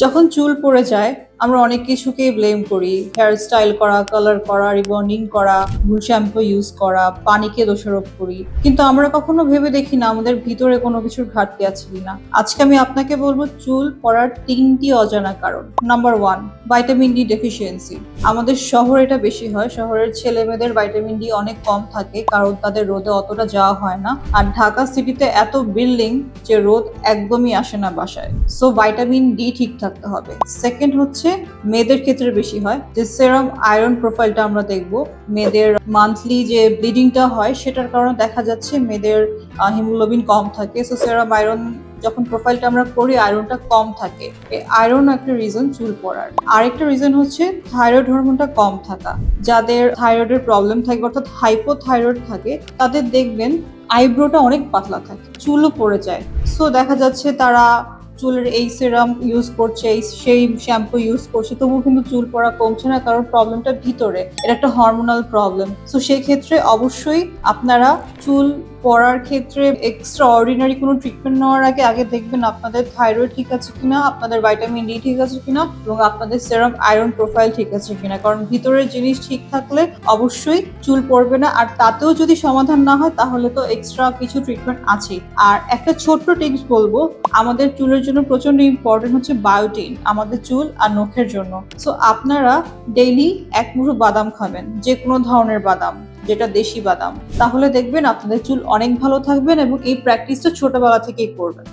যখন চুল পড়ে যায় আমরা অনেক কিছুকেই ব্লেম করি। হেয়ার স্টাইল করা, কালার করা, রিবন্ডিং করা, ভুল শ্যাম্পু ইউজ করা, পানিকে দোষারোপ করি, কিন্তু আমরা কখনো ভেবে দেখি না আমাদের ভিতরে কোনো কিছুর ঘাটতি আছে কিনা। আজকে আমি আপনাকে বলবো চুল পড়ার 3টি অজানা কারণ। Number 1, vitamin D deficiency. আমাদের শহরে এটা বেশি হয়। শহরের ছেলে মেয়েদের ভাইটামিন ডি অনেক কম থাকে, কারণ তাদের রোদে অতটা যাওয়া হয় না। আর ঢাকা সিটিতে এত বিল্ডিং যে রোদ একদমই আসে না বাসায়। সো ভাইটামিন ডি ঠিক থাকতে হবে। সেকেন্ড হচ্ছে মেয়েদের ক্ষেত্রে বেশি হয় যে সেরাম আয়রন প্রোফাইলটা আমরা দেখব। মেয়েদের মান্থলি যে ব্লিডিংটা হয় সেটার কারণে দেখা যাচ্ছে মেয়েদের হিমোগ্লোবিন কম থাকে। সো সেরাম আয়রন যখন প্রোফাইলটা আমরা করি আয়রনটা কম থাকে। আয়রন একটা রিজন চুল পড়ার। আরেকটা রিজন হচ্ছে থাইরয়েড হরমোনটা কম থাকা। যাদের থাইরয়েডের প্রবলেম থাকে অর্থাৎ হাইপোথাইরয়েড থাকে তাদের দেখবেন আইব্রোটা অনেক পাতলা থাকে, চুলও পড়ে যায়। সো দেখা যাচ্ছে তারা চুলের এই সিরাম ইউজ করছে, সেই শ্যাম্পু ইউজ করছে, তবুও কিন্তু চুল পড়া কমছে না, কারণ প্রবলেমটা ভিতরে, এটা একটা হরমোনাল প্রবলেম। সো সেই ক্ষেত্রে অবশ্যই আপনারা চুল পড়ার ক্ষেত্রে এক্সট্রা অর্ডিনারি কোনো ট্রিটমেন্ট নেওয়ার আগে দেখবেন আপনাদের থাইরয়েড ঠিক আছে কিনা, আপনাদের ভাইটামিন ডি ঠিক আছে কিনা, এবং আপনাদের সেরাম আয়রন প্রোফাইল ঠিক আছে কিনা। কারণ ভিতরের জিনিস ঠিক থাকলে অবশ্যই চুল পড়বে না। আর তাতেও যদি সমাধান না হয় তাহলে তো এক্সট্রা কিছু ট্রিটমেন্ট আছেই। আর একটা ছোট্ট টিপস বলবো, আমাদের চুলের জন্য প্রচন্ড ইম্পর্টেন্ট হচ্ছে বায়োটিন, আমাদের চুল আর নখের জন্য। সো আপনারা ডেইলি 1 মুঠো বাদাম খাবেন, যে কোনো ধরনের বাদাম, যেটা দেশি বাদাম, তাহলে দেখবেন আপনাদের চুল অনেক ভালো থাকবেন এবং এই প্র্যাকটিসটা ছোটবেলা থেকেই করবেন।